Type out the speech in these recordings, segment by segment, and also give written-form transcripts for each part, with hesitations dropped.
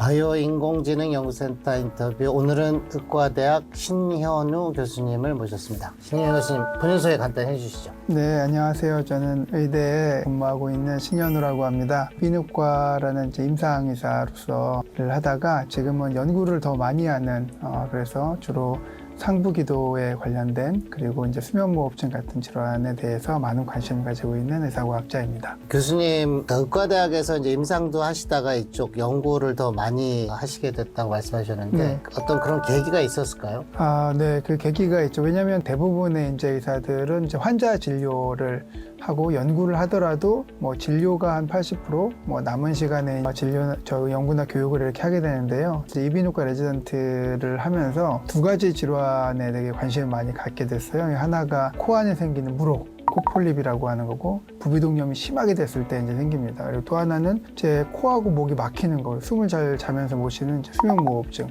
바이오인공지능연구센터 인터뷰. 오늘은 의과대학 신현우 교수님을 모셨습니다. 신현우 교수님, 본인 소개 간단히 해주시죠. 네, 안녕하세요. 저는 의대에 근무하고 있는 신현우라고 합니다. 비누과라는 임상의사로서 일을 하다가 지금은 연구를 더 많이 하는 그래서 주로 상부기도에 관련된 그리고 이제 수면무호흡증 같은 질환에 대해서 많은 관심을 가지고 있는 의사과학자입니다. 교수님, 의과대학에서 이제 임상도 하시다가 이쪽 연구를 더 많이 하시게 됐다고 말씀하셨는데 네. 어떤 그런 계기가 있었을까요? 네, 그 계기가 있죠. 왜냐하면 대부분의 이제 의사들은 이제 환자 진료를 하고 연구를 하더라도 뭐 진료가 한 80%, 뭐 남은 시간에 저 연구나 교육을 이렇게 하게 되는데요. 이제 이비인후과 레지던트를 하면서 두 가지 질환에 되게 관심을 많이 갖게 됐어요. 하나가 코 안에 생기는 물혹, 코폴립이라고 하는 거고, 부비동염이 심하게 됐을 때 이제 생깁니다. 그리고 또 하나는 제 코하고 목이 막히는 거, 숨을 잘 자면서 못 쉬는 수면무호흡증.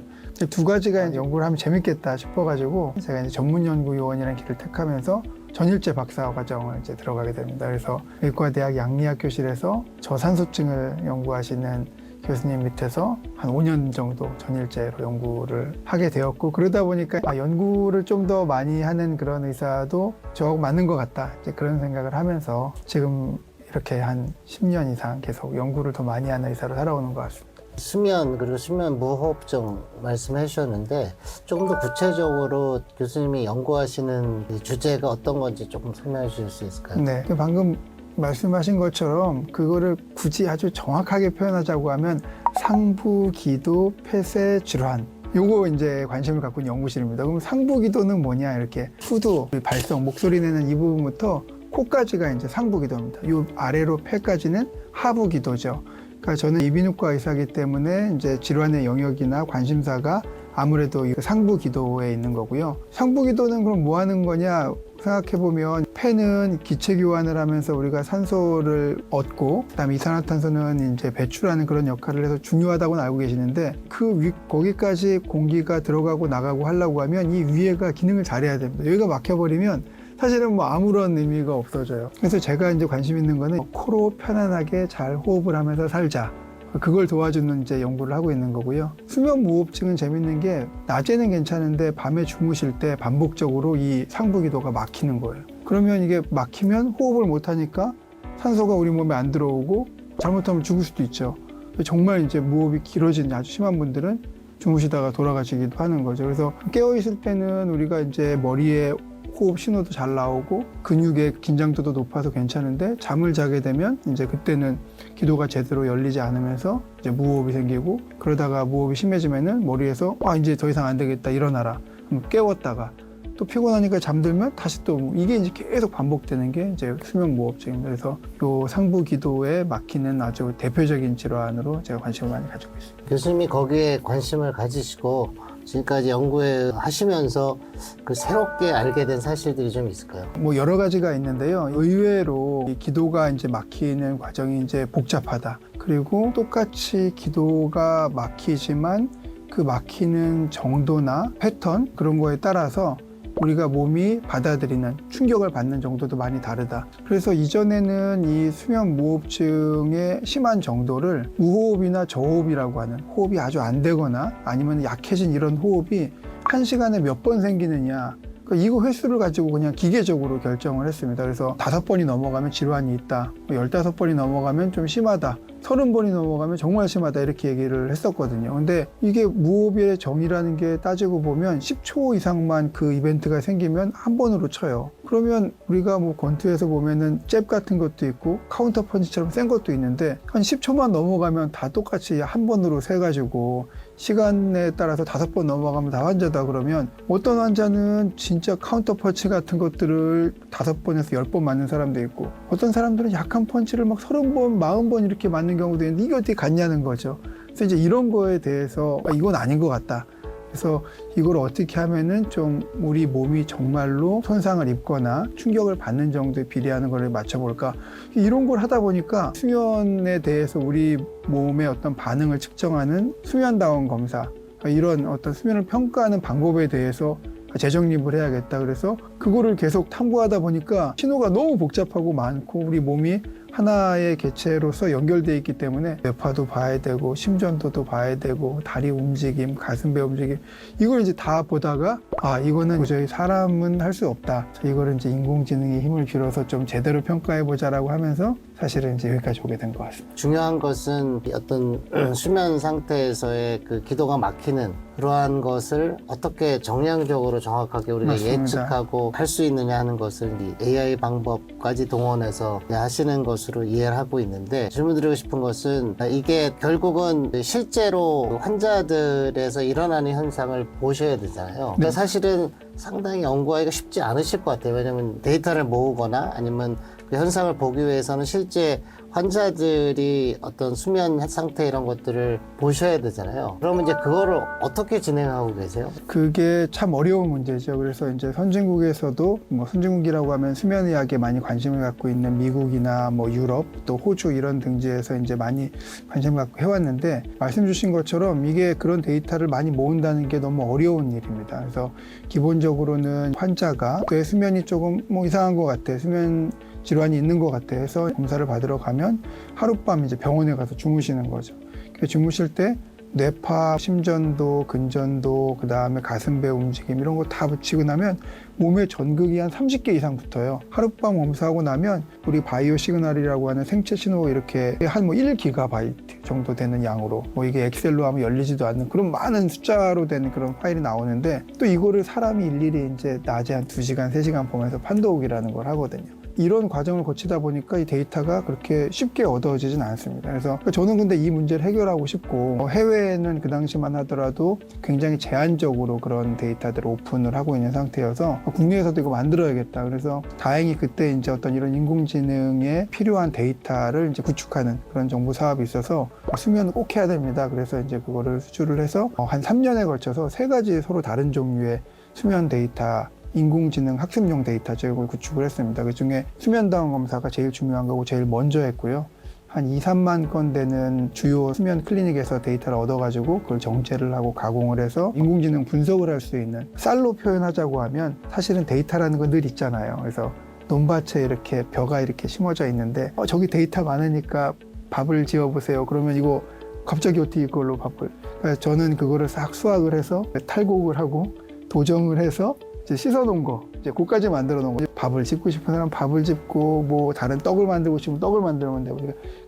두 가지가 이제 연구를 하면 재밌겠다 싶어가지고 제가 이제 전문연구요원이라는 길을 택하면서 전일제 박사 과정을 이제 들어가게 됩니다. 그래서 의과대학 양리학 교실에서 저산소증을 연구하시는 교수님 밑에서 한 5년 정도 전일제로 연구를 하게 되었고, 그러다 보니까 연구를 좀 더 많이 하는 그런 의사도 저하고 맞는 것 같다, 이제 그런 생각을 하면서 지금 이렇게 한 10년 이상 계속 연구를 더 많이 하는 의사로 살아오는 것 같습니다. 수면 그리고 수면 무호흡증 말씀해 주셨는데 조금 더 구체적으로 교수님이 연구하시는 이 주제가 어떤 건지 조금 설명해 주실 수 있을까요? 네, 방금 말씀하신 것처럼 그거를 굳이 아주 정확하게 표현하자고 하면 상부기도 폐쇄 질환, 요거 이제 관심을 갖고 있는 연구실입니다. 그럼 상부기도는 뭐냐, 이렇게 후두, 발성, 목소리 내는 이 부분부터 코까지가 이제 상부기도입니다. 요 아래로 폐까지는 하부기도죠. 그러니까 저는 이비인후과 의사이기 때문에 이제 질환의 영역이나 관심사가 아무래도 상부기도에 있는 거고요. 상부기도는 그럼 뭐 하는 거냐 생각해보면, 폐는 기체 교환을 하면서 우리가 산소를 얻고, 그다음에 이산화탄소는 이제 배출하는 그런 역할을 해서 중요하다고는 알고 계시는데, 거기까지 공기가 들어가고 나가고 하려고 하면 이 위에가 기능을 잘해야 됩니다. 여기가 막혀버리면 사실은 뭐 아무런 의미가 없어져요. 그래서 제가 이제 관심 있는 거는 코로 편안하게 잘 호흡을 하면서 살자, 그걸 도와주는 이제 연구를 하고 있는 거고요. 수면 무호흡증은 재밌는 게 낮에는 괜찮은데 밤에 주무실 때 반복적으로 이 상부기도가 막히는 거예요. 그러면 이게 막히면 호흡을 못 하니까 산소가 우리 몸에 안 들어오고 잘못하면 죽을 수도 있죠. 정말 이제 무호흡이 길어진 아주 심한 분들은 주무시다가 돌아가시기도 하는 거죠. 그래서 깨어 있을 때는 우리가 이제 머리에 호흡 신호도 잘 나오고 근육의 긴장도도 높아서 괜찮은데, 잠을 자게 되면 이제 그때는 기도가 제대로 열리지 않으면서 이제 무호흡이 생기고, 그러다가 무호흡이 심해지면은 머리에서 이제 더 이상 안 되겠다, 일어나라. 깨웠다가 또 피곤하니까 잠들면 다시 또 이게 이제 계속 반복되는 게 이제 수면 무호흡증입니다. 그래서 요 상부 기도에 막히는 아주 대표적인 질환으로 제가 관심을 많이 가지고 있습니다. 교수님이 거기에 관심을 가지시고 지금까지 연구하시면서 그 새롭게 알게 된 사실들이 좀 있을까요? 뭐 여러 가지가 있는데요. 의외로 이 기도가 이제 막히는 과정이 이제 복잡하다. 그리고 똑같이 기도가 막히지만 그 막히는 정도나 패턴, 그런 거에 따라서 우리가 몸이 받아들이는, 충격을 받는 정도도 많이 다르다. 그래서 이전에는 이 수면 무호흡증의 심한 정도를 무호흡이나 저호흡이라고 하는, 호흡이 아주 안 되거나 아니면 약해진 이런 호흡이 한 시간에 몇 번 생기느냐, 이거 횟수를 가지고 그냥 기계적으로 결정을 했습니다. 그래서 5번이 넘어가면 질환이 있다, 15번이 넘어가면 좀 심하다, 30번이 넘어가면 정말 심하다, 이렇게 얘기를 했었거든요. 근데 이게 무호흡의 정의라는 게 따지고 보면 10초 이상만 그 이벤트가 생기면 한 번으로 쳐요. 그러면 우리가 뭐 권투에서 보면은 잽 같은 것도 있고 카운터 펀치처럼 센 것도 있는데, 한 10초만 넘어가면 다 똑같이 한 번으로 세가지고 시간에 따라서 5번 넘어가면 다 환자다. 그러면 어떤 환자는 진짜 카운터 펀치 같은 것들을 5번에서 10번 맞는 사람도 있고, 어떤 사람들은 약한 펀치를 막 30번, 40번 이렇게 맞는 경우도 있는데 이게 어떻게 같냐는 거죠. 그래서 이제 이런 거에 대해서 이건 아닌 것 같다. 그래서 이걸 어떻게 하면은 좀 우리 몸이 정말로 손상을 입거나 충격을 받는 정도에 비례하는 걸 맞춰볼까, 이런 걸 하다 보니까 수면에 대해서 우리 몸의 어떤 반응을 측정하는 수면다운 검사, 이런 어떤 수면을 평가하는 방법에 대해서 재정립을 해야겠다. 그래서 그거를 계속 탐구하다 보니까 신호가 너무 복잡하고 많고 우리 몸이 하나의 개체로서 연결되어 있기 때문에 뇌파도 봐야 되고 심전도도 봐야 되고 다리 움직임, 가슴배 움직임 이걸 이제 다 보다가 이거는 도저히 사람은 할 수 없다. 이거를 이제 인공지능의 힘을 빌어서 좀 제대로 평가해 보자라고 하면서 사실은 이제 여기까지 오게 된 것 같습니다. 중요한 것은 어떤 수면 상태에서의 그 기도가 막히는 그러한 것을 어떻게 정량적으로 정확하게 우리가 맞습니다. 예측하고 할 수 있느냐 하는 것을 이 AI 방법까지 동원해서 하시는 것으로 이해를 하고 있는데, 질문드리고 싶은 것은 이게 결국은 실제로 환자들에서 일어나는 현상을 보셔야 되잖아요. 그러니까 사실은 상당히 연구하기가 쉽지 않으실 것 같아요. 왜냐하면 데이터를 모으거나 아니면 그 현상을 보기 위해서는 실제 환자들이 어떤 수면 상태 이런 것들을 보셔야 되잖아요. 그러면 이제 그거를 어떻게 진행하고 계세요? 그게 참 어려운 문제죠. 그래서 이제 선진국에서도 뭐 선진국이라고 하면 수면의학에 많이 관심을 갖고 있는 미국이나 뭐 유럽 또 호주 이런 등지에서 이제 많이 관심을 갖고 해왔는데, 말씀 주신 것처럼 이게 그런 데이터를 많이 모은다는 게 너무 어려운 일입니다. 그래서 기본적으로는 환자가 뇌 수면이 조금 뭐 이상한 것 같아, 수면 질환이 있는 것 같아 해서 검사를 받으러 가면 하룻밤 이제 병원에 가서 주무시는 거죠. 주무실 때 뇌파, 심전도, 근전도, 그 다음에 가슴배 움직임 이런 거 다 붙이고 나면 몸에 전극이 한 30개 이상 붙어요. 하룻밤 검사하고 나면 우리 바이오 시그널이라고 하는 생체 신호 이렇게 한 뭐 1GB 정도 되는 양으로, 뭐 이게 엑셀로 하면 열리지도 않는 그런 많은 숫자로 된 그런 파일이 나오는데, 또 이거를 사람이 일일이 이제 낮에 한 2시간, 3시간 보면서 판독이라는 걸 하거든요. 이런 과정을 거치다 보니까 이 데이터가 그렇게 쉽게 얻어지진 않습니다. 그래서 저는 근데 이 문제를 해결하고 싶고, 해외에는 그 당시만 하더라도 굉장히 제한적으로 그런 데이터들을 오픈을 하고 있는 상태여서 국내에서도 이거 만들어야겠다. 그래서 다행히 그때 이제 어떤 이런 인공지능에 필요한 데이터를 이제 구축하는 그런 정부 사업이 있어서 수면은 꼭 해야 됩니다. 그래서 이제 그거를 수주를 해서 한 3년에 걸쳐서 3가지 서로 다른 종류의 수면 데이터, 인공지능 학습용 데이터를 구축을 했습니다. 그 중에 수면다운 검사가 제일 중요한 거고 제일 먼저 했고요. 한 2, 3만 건 되는 주요 수면 클리닉에서 데이터를 얻어가지고 그걸 정제를 하고 가공을 해서 인공지능 분석을 할 수 있는, 쌀로 표현하자고 하면 사실은 데이터라는 건 늘 있잖아요. 그래서 논밭에 이렇게 벼가 이렇게 심어져 있는데 저기 데이터 많으니까 밥을 지어보세요. 그러면 이거 갑자기 어떻게 이걸로 밥을, 그래서 저는 그거를 싹 수확을 해서 탈곡을 하고 도정을 해서 이제 씻어놓은 거, 이제 그까지 만들어 놓은 거, 밥을 짓고 싶은 사람 밥을 짓고, 뭐 다른 떡을 만들고 싶으면 떡을 만들면 되고,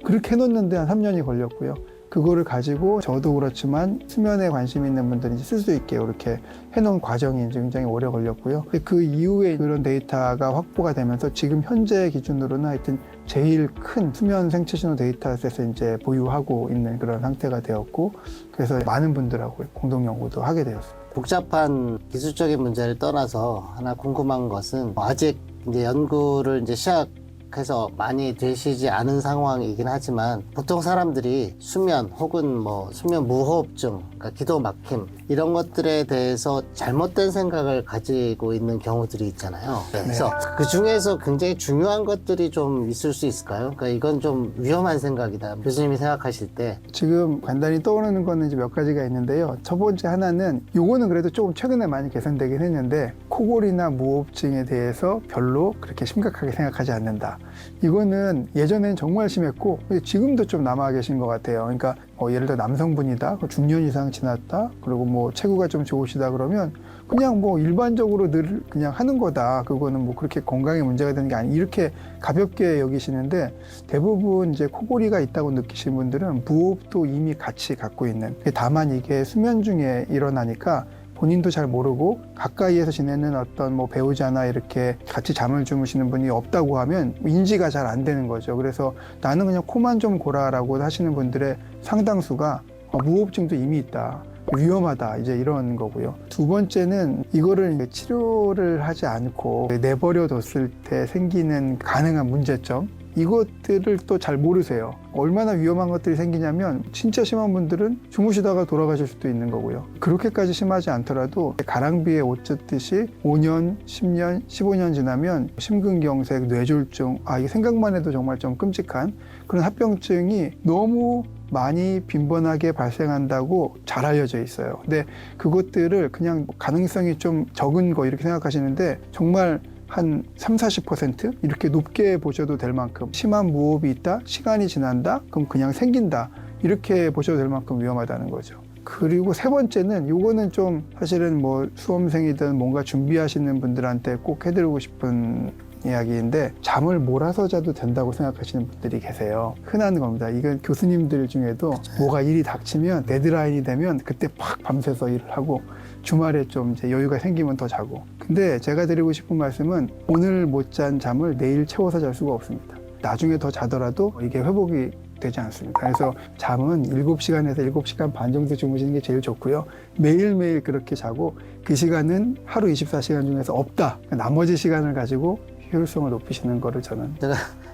그렇게 해놓는데 한 3년이 걸렸고요. 그거를 가지고 저도 그렇지만 수면에 관심 있는 분들이 쓸 수 있게 이렇게 해놓은 과정이 굉장히 오래 걸렸고요. 그 이후에 그런 데이터가 확보가 되면서 지금 현재 기준으로는 하여튼 제일 큰 수면 생체 신호 데이터셋을 이제 보유하고 있는 그런 상태가 되었고, 그래서 많은 분들하고 공동 연구도 하게 되었습니다. 복잡한 기술적인 문제를 떠나서 하나 궁금한 것은, 아직 이제 연구를 이제 시작해서 많이 되시지 않은 상황이긴 하지만, 보통 사람들이 수면 혹은 뭐 수면 무호흡증, 그러니까 기도 막힘 이런 것들에 대해서 잘못된 생각을 가지고 있는 경우들이 있잖아요. 그래서 그 중에서 굉장히 중요한 것들이 좀 있을 수 있을까요? 그러니까 이건 좀 위험한 생각이다, 교수님이 생각하실 때. 지금 간단히 떠오르는 거는 이제 몇 가지가 있는데요. 첫 번째 하나는, 요거는 그래도 조금 최근에 많이 개선되긴 했는데, 코골이나 무호흡증에 대해서 별로 그렇게 심각하게 생각하지 않는다. 이거는 예전엔 정말 심했고 지금도 좀 남아 계신 것 같아요. 그러니까 예를 들어 남성분이다, 중년 이상 지났다, 그리고 뭐 체구가 좀 좋으시다 그러면 그냥 뭐 일반적으로 늘 그냥 하는 거다, 그거는 뭐 그렇게 건강에 문제가 되는 게 아니, 이렇게 가볍게 여기시는데, 대부분 이제 코골이가 있다고 느끼시는 분들은 무호흡도 이미 같이 갖고 있는, 다만 이게 수면 중에 일어나니까 본인도 잘 모르고 가까이에서 지내는 어떤 뭐 배우자나 이렇게 같이 잠을 주무시는 분이 없다고 하면 인지가 잘 안 되는 거죠. 그래서 나는 그냥 코만 좀 골아라고 하시는 분들의 상당수가 무호흡증도 이미 있다, 위험하다, 이제 이런 거고요. 두 번째는, 이거를 치료를 하지 않고 내버려 뒀을 때 생기는 가능한 문제점, 이것들을 또 잘 모르세요. 얼마나 위험한 것들이 생기냐면, 진짜 심한 분들은 주무시다가 돌아가실 수도 있는 거고요. 그렇게까지 심하지 않더라도 가랑비에 옷 젖듯이 5년, 10년, 15년 지나면 심근경색, 뇌졸중, 이게 생각만 해도 정말 좀 끔찍한 그런 합병증이 너무 많이 빈번하게 발생한다고 잘 알려져 있어요. 근데 그것들을 그냥 가능성이 좀 적은 거 이렇게 생각하시는데, 정말 한 30-40% 이렇게 높게 보셔도 될 만큼 심한 무호흡이 있다, 시간이 지난다, 그럼 그냥 생긴다 이렇게 보셔도 될 만큼 위험하다는 거죠. 그리고 세 번째는 요거는 좀 사실은 뭐 수험생이든 뭔가 준비하시는 분들한테 꼭 해드리고 싶은 이야기인데 잠을 몰아서 자도 된다고 생각하시는 분들이 계세요. 흔한 겁니다. 이건 교수님들 중에도 뭐가 일이 닥치면 데드라인이 되면 그때 팍 밤새서 일을 하고 주말에 좀 이제 여유가 생기면 더 자고. 근데 제가 드리고 싶은 말씀은 오늘 못 잔 잠을 내일 채워서 잘 수가 없습니다. 나중에 더 자더라도 이게 회복이 되지 않습니다. 그래서 잠은 7시간에서 7시간 반 정도 주무시는 게 제일 좋고요. 매일매일 그렇게 자고 그 시간은 하루 24시간 중에서 없다. 나머지 시간을 가지고 효율성을 높이시는 거를 저는. 제가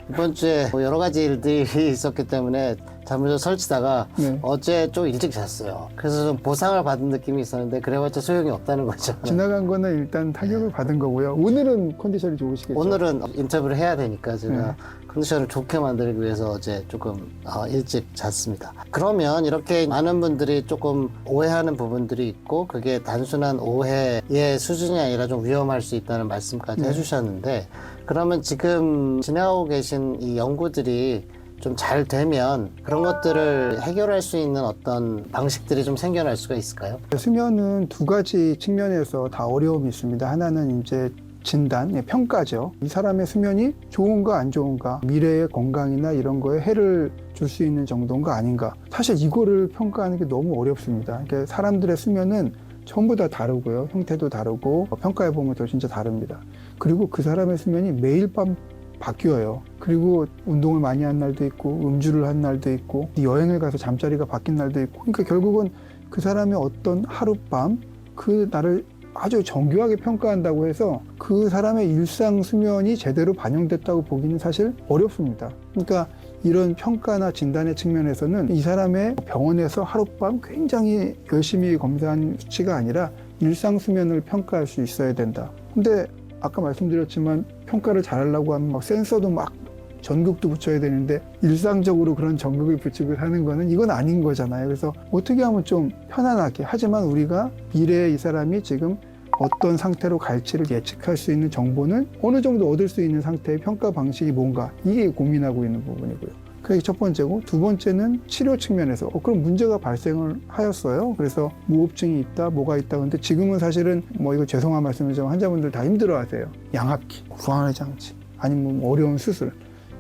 이번 주에 뭐 여러 가지 일들이 있었기 때문에 잠을 좀 설치다가 네. 어제 좀 일찍 잤어요. 그래서 좀 보상을 받은 느낌이 있었는데 그래봤자 소용이 없다는 거죠. 지나간 거는 일단 타격을 받은 거고요. 오늘은 컨디션이 좋으시겠죠? 오늘은 인터뷰를 해야 되니까 제가 네. 컨디션을 좋게 만들기 위해서 어제 조금 일찍 잤습니다. 그러면 이렇게 많은 분들이 조금 오해하는 부분들이 있고 그게 단순한 오해의 수준이 아니라 좀 위험할 수 있다는 말씀까지 네. 해주셨는데 그러면 지금 진행하고 계신 이 연구들이 좀 잘 되면 그런 것들을 해결할 수 있는 어떤 방식들이 좀 생겨날 수가 있을까요? 수면은 두 가지 측면에서 다 어려움이 있습니다. 하나는 이제 진단, 평가죠. 이 사람의 수면이 좋은가 안 좋은가, 미래의 건강이나 이런 거에 해를 줄 수 있는 정도인가 아닌가. 사실 이거를 평가하는 게 너무 어렵습니다. 그러니까 사람들의 수면은 전부 다 다르고요. 형태도 다르고 평가해보면 또 진짜 다릅니다. 그리고 그 사람의 수면이 매일 밤 바뀌어요. 그리고 운동을 많이 한 날도 있고 음주를 한 날도 있고 여행을 가서 잠자리가 바뀐 날도 있고 그러니까 결국은 그 사람의 어떤 하룻밤 그 날을 아주 정교하게 평가한다고 해서 그 사람의 일상 수면이 제대로 반영됐다고 보기는 사실 어렵습니다. 그러니까 이런 평가나 진단의 측면에서는 이 사람의 병원에서 하룻밤 굉장히 열심히 검사한 수치가 아니라 일상 수면을 평가할 수 있어야 된다. 근데 아까 말씀드렸지만 평가를 잘하려고 하면 막 센서도 막 전극도 붙여야 되는데 일상적으로 그런 전극을 붙이고 하는 거는 이건 아닌 거잖아요. 그래서 어떻게 하면 좀 편안하게 하지만 우리가 미래에 이 사람이 지금 어떤 상태로 갈지를 예측할 수 있는 정보는 어느 정도 얻을 수 있는 상태의 평가 방식이 뭔가 이게 고민하고 있는 부분이고요. 그게 첫 번째고 두 번째는 치료 측면에서 그럼 문제가 발생을 하였어요. 그래서 무호흡증이 있다, 뭐가 있다. 근데 지금은 사실은 뭐 이거 죄송한 말씀이지만 환자분들 다 힘들어하세요. 양압기, 구강의 장치, 아니면 뭐 어려운 수술.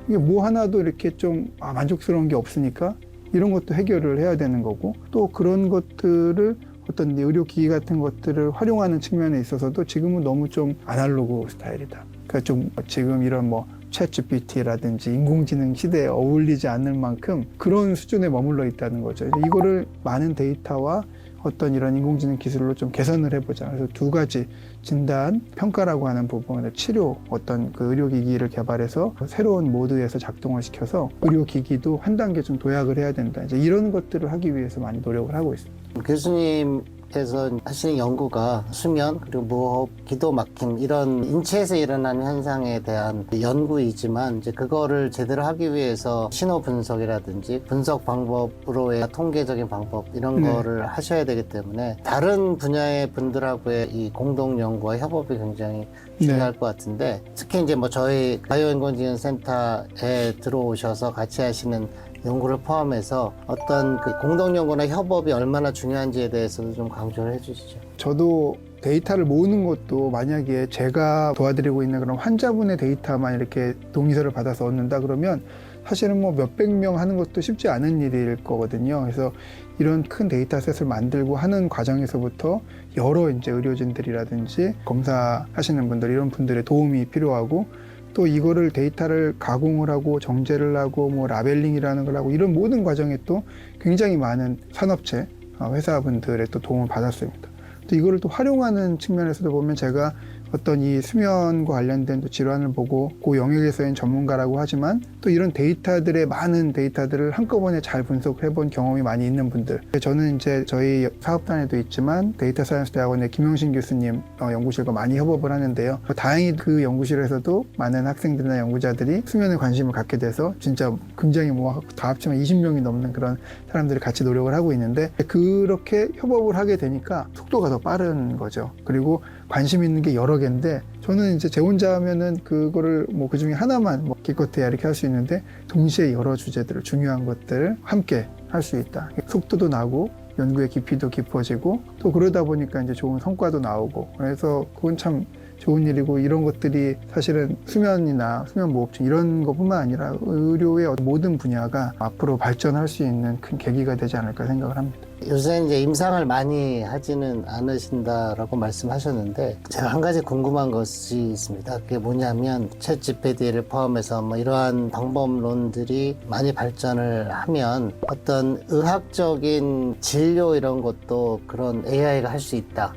이게 뭐 하나도 이렇게 좀 만족스러운 게 없으니까 이런 것도 해결을 해야 되는 거고 또 그런 것들을 어떤 의료기기 같은 것들을 활용하는 측면에 있어서도 지금은 너무 좀 아날로그 스타일이다. 그러니까 좀 지금 이런 뭐 챗GPT라든지 인공지능 시대에 어울리지 않을 만큼 그런 수준에 머물러 있다는 거죠. 이거를 많은 데이터와 어떤 이런 인공지능 기술로 좀 개선을 해보자. 그래서 두 가지 진단, 평가라고 하는 부분을 치료 어떤 그 의료기기를 개발해서 새로운 모드에서 작동을 시켜서 의료기기도 한 단계 좀 도약을 해야 된다. 이제 이런 것들을 하기 위해서 많이 노력을 하고 있습니다. 교수님께서 하시는 연구가 수면 그리고 무호흡, 기도 막힘 이런 인체에서 일어나는 현상에 대한 연구이지만 이제 그거를 제대로 하기 위해서 신호 분석이라든지 분석 방법으로의 통계적인 방법 이런 네. 거를 하셔야 되기 때문에 다른 분야의 분들하고의 이 공동 연구와 협업이 굉장히 중요할 것 같은데 특히 이제 뭐 저희 바이오인공지능센터에 들어오셔서 같이 하시는 연구를 포함해서 어떤 그 공동 연구나 협업이 얼마나 중요한지에 대해서도 좀 강조를 해주시죠. 저도 데이터를 모으는 것도 만약에 제가 도와드리고 있는 그런 환자분의 데이터만 이렇게 동의서를 받아서 얻는다 그러면 사실은 뭐 몇백 명 하는 것도 쉽지 않은 일일 거거든요. 그래서 이런 큰 데이터셋을 만들고 하는 과정에서부터 여러 이제 의료진들이라든지 검사하시는 분들 이런 분들의 도움이 필요하고 또 이거를 데이터를 가공을 하고 정제를 하고 뭐 라벨링이라는 걸 하고 이런 모든 과정에 또 굉장히 많은 산업체 회사분들의 또 도움을 받았습니다. 또 이거를 또 활용하는 측면에서도 보면 제가 어떤 이 수면과 관련된 또 질환을 보고 그 영역에서의 전문가라고 하지만 또 이런 데이터들의 많은 데이터들을 한꺼번에 잘 분석해 본 경험이 많이 있는 분들. 저는 이제 저희 사업단에도 있지만 데이터 사이언스 대학원의 김영신 교수님 연구실과 많이 협업을 하는데요. 다행히 그 연구실에서도 많은 학생들이나 연구자들이 수면에 관심을 갖게 돼서 진짜 굉장히 뭐 다 합치면 20명이 넘는 그런 사람들이 같이 노력을 하고 있는데 그렇게 협업을 하게 되니까 속도가 더 빠른 거죠. 그리고 관심 있는 게 여러 여러 개인데 저는 이제 제 혼자 하면은 그거를 뭐 그 중에 하나만 뭐 기껏해야 이렇게 할 수 있는데 동시에 여러 주제들을 중요한 것들을 함께 할 수 있다. 속도도 나고 연구의 깊이도 깊어지고 또 그러다 보니까 이제 좋은 성과도 나오고 그래서 그건 참 좋은 일이고 이런 것들이 사실은 수면이나 수면무호흡증 이런 것뿐만 아니라 의료의 모든 분야가 앞으로 발전할 수 있는 큰 계기가 되지 않을까 생각을 합니다. 요새 이제 임상을 많이 하지는 않으신다라고 말씀하셨는데 제가 한 가지 궁금한 것이 있습니다. 그게 뭐냐면 챗 GPT를 포함해서 뭐 이러한 방법론들이 많이 발전을 하면 어떤 의학적인 진료 이런 것도 그런 AI가 할 수 있다.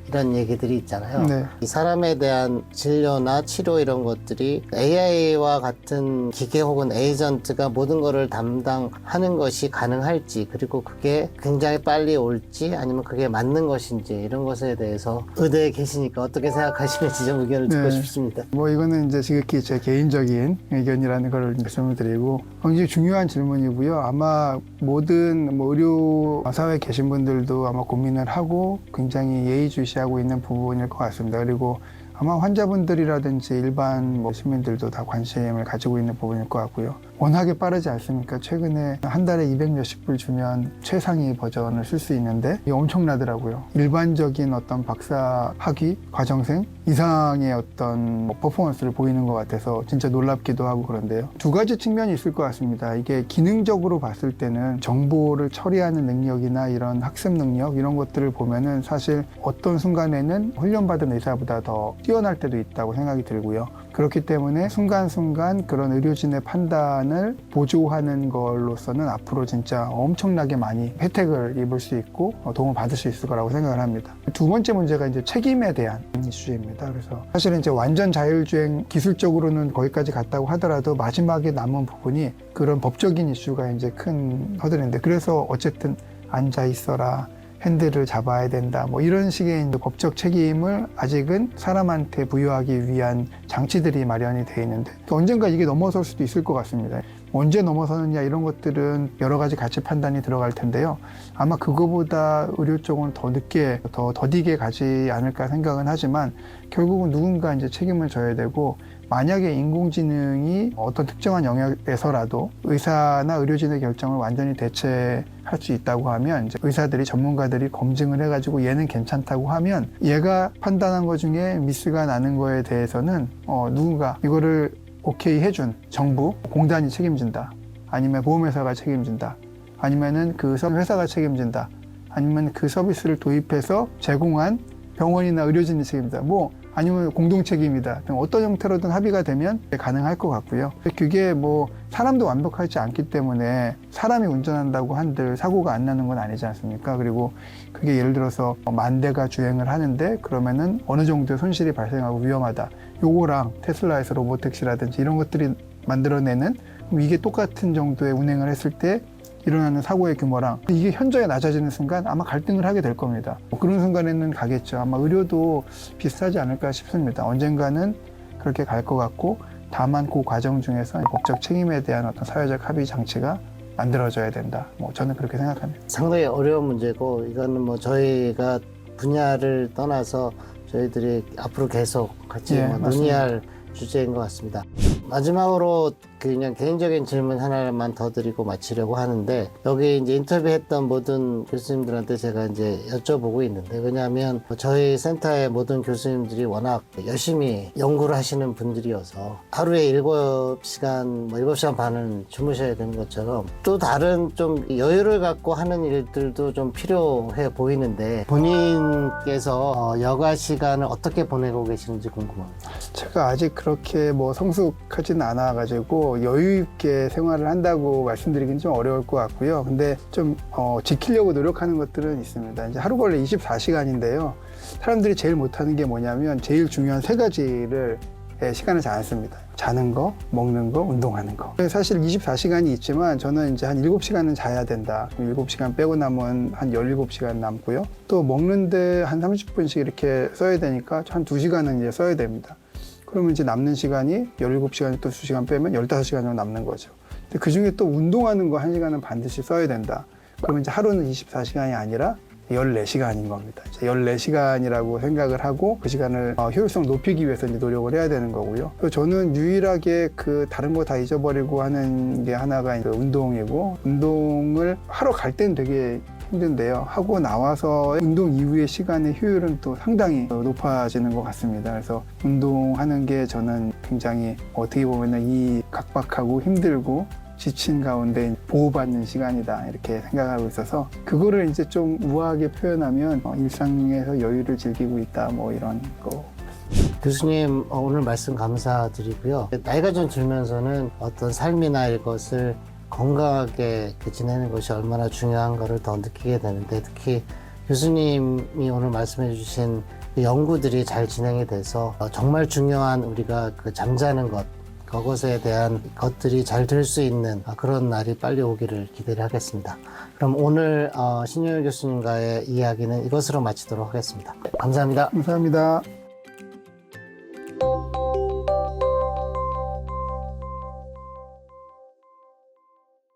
이런 얘기들이 있잖아요. 네. 이 사람에 대한 진료나 치료 이런 것들이 AI와 같은 기계 혹은 에이전트가 모든 것을 담당하는 것이 가능할지 그리고 그게 굉장히 빨리 올지 아니면 그게 맞는 것인지 이런 것에 대해서 의대에 계시니까 어떻게 생각하시는지 좀 의견을 듣고 네. 싶습니다. 뭐 이거는 이제 지극히 제 개인적인 의견이라는 걸 말씀을 드리고 굉장히 중요한 질문이고요. 아마 모든 뭐 의료 사회에 계신 분들도 아마 고민을 하고 굉장히 예의주시하고 있는 부분일 것 같습니다. 그리고 아마 환자분들이라든지 일반 뭐 시민들도 다 관심을 가지고 있는 부분일 것 같고요. 워낙에 빠르지 않습니까? 최근에 한 달에 200 몇십 불 주면 최상위 버전을 쓸 수 있는데 이게 엄청나더라고요. 일반적인 어떤 박사 학위 과정생 이상의 어떤 뭐 퍼포먼스를 보이는 것 같아서 진짜 놀랍기도 하고 그런데요. 두 가지 측면이 있을 것 같습니다. 이게 기능적으로 봤을 때는 정보를 처리하는 능력이나 이런 학습 능력 이런 것들을 보면은 사실 어떤 순간에는 훈련받은 의사보다 더 뛰어날 때도 있다고 생각이 들고요. 그렇기 때문에 순간순간 그런 의료진의 판단을 보조하는 걸로서는 앞으로 진짜 엄청나게 많이 혜택을 입을 수 있고 도움을 받을 수 있을 거라고 생각을 합니다. 두 번째 문제가 이제 책임에 대한 이슈입니다. 그래서 사실은 이제 완전 자율주행 기술적으로는 거기까지 갔다고 하더라도 마지막에 남은 부분이 그런 법적인 이슈가 이제 큰 허들인데 그래서 어쨌든 앉아 있어라. 핸들을 잡아야 된다. 뭐 이런 식의 이제 법적 책임을 아직은 사람한테 부여하기 위한 장치들이 마련이 돼 있는데 언젠가 이게 넘어설 수도 있을 것 같습니다. 언제 넘어서느냐 이런 것들은 여러 가지 가치 판단이 들어갈 텐데요. 아마 그거보다 의료 쪽은 더 늦게, 더 더디게 가지 않을까 생각은 하지만 결국은 누군가 이제 책임을 져야 되고 만약에 인공지능이 어떤 특정한 영역에서라도 의사나 의료진의 결정을 완전히 대체할 수 있다고 하면 이제 의사들이 전문가들이 검증을 해가지고 얘는 괜찮다고 하면 얘가 판단한 것 중에 미스가 나는 거에 대해서는 누군가 이거를 오케이 해준 정부, 공단이 책임진다. 아니면 보험회사가 책임진다. 아니면은 그 회사가 책임진다. 아니면 그 서비스를 도입해서 제공한 병원이나 의료진이 책임진다. 아니면 공동 책임이다. 어떤 형태로든 합의가 되면 가능할 것 같고요. 그게 뭐 사람도 완벽하지 않기 때문에 사람이 운전한다고 한들 사고가 안 나는 건 아니지 않습니까? 그리고 그게 예를 들어서 10,000대가 주행을 하는데 그러면은 어느 정도의 손실이 발생하고 위험하다. 요거랑 테슬라에서 로보택시라든지 이런 것들이 만들어내는 이게 똑같은 정도의 운행을 했을 때 일어나는 사고의 규모랑 이게 현저히 낮아지는 순간 아마 갈등을 하게 될 겁니다. 그런 순간에는 가겠죠. 아마 의료도 비슷하지 않을까 싶습니다. 언젠가는 그렇게 갈 것 같고 다만 그 과정 중에서 법적 책임에 대한 어떤 사회적 합의 장치가 만들어져야 된다. 저는 그렇게 생각합니다. 상당히 어려운 문제고 이거는 뭐 저희가 분야를 떠나서 저희들이 앞으로 계속 같이 논의할 주제인 것 같습니다. 마지막으로 그냥 개인적인 질문 하나만 더 드리고 마치려고 하는데 여기 이제 인터뷰했던 모든 교수님들한테 제가 이제 여쭤보고 있는데 왜냐하면 저희 센터의 모든 교수님들이 워낙 열심히 연구를 하시는 분들이어서 하루에 7시간, 7시간 반은 주무셔야 되는 것처럼 또 다른 좀 여유를 갖고 하는 일들도 좀 필요해 보이는데 본인께서 여가 시간을 어떻게 보내고 계시는지 궁금합니다. 제가 아직 그렇게 성숙하지는 않아가지고 여유 있게 생활을 한다고 말씀드리기는 좀 어려울 것 같고요. 근데 좀 지키려고 노력하는 것들은 있습니다. 이제 하루 원래 24시간인데요. 사람들이 제일 못하는 게 뭐냐면 제일 중요한 3가지를 시간을 잘 안 씁니다. 자는 거, 먹는 거, 운동하는 거. 사실 24시간이 있지만 저는 이제 한 7시간은 자야 된다. 7시간 빼고 남은 한 17시간 남고요. 또 먹는데 한 30분씩 이렇게 써야 되니까 한 2시간은 이제 써야 됩니다. 그러면 이제 남는 시간이 17시간 또 2시간 빼면 15시간 정도 남는 거죠. 근데 그 중에 또 운동하는 거 1시간은 반드시 써야 된다. 그러면 이제 하루는 24시간이 아니라 14시간인 겁니다. 14시간이라고 생각을 하고 그 시간을 효율성 높이기 위해서 이제 노력을 해야 되는 거고요. 그래서 저는 유일하게 그 다른 거 다 잊어버리고 하는 게 하나가 이제 운동이고, 운동을 하러 갈 때는 되게 힘든데요. 하고 나와서 운동 이후의 시간의 효율은 또 상당히 높아지는 것 같습니다. 그래서 운동하는 게 저는 굉장히 어떻게 보면 이 각박하고 힘들고 지친 가운데 보호받는 시간이다 이렇게 생각하고 있어서, 그거를 이제 좀 우아하게 표현하면 일상에서 여유를 즐기고 있다 뭐 이런 거. 교수님 오늘 말씀 감사드리고요. 나이가 좀 들면서는 어떤 삶이나 이것을 건강하게 지내는 것이 얼마나 중요한 것을 더 느끼게 되는데, 특히 교수님이 오늘 말씀해 주신 연구들이 잘 진행이 돼서 정말 중요한 우리가 그 잠자는 것, 그것에 대한 것들이 잘 될 수 있는 그런 날이 빨리 오기를 기대를 하겠습니다. 그럼 오늘 신유일 교수님과의 이야기는 이것으로 마치도록 하겠습니다. 감사합니다. 감사합니다.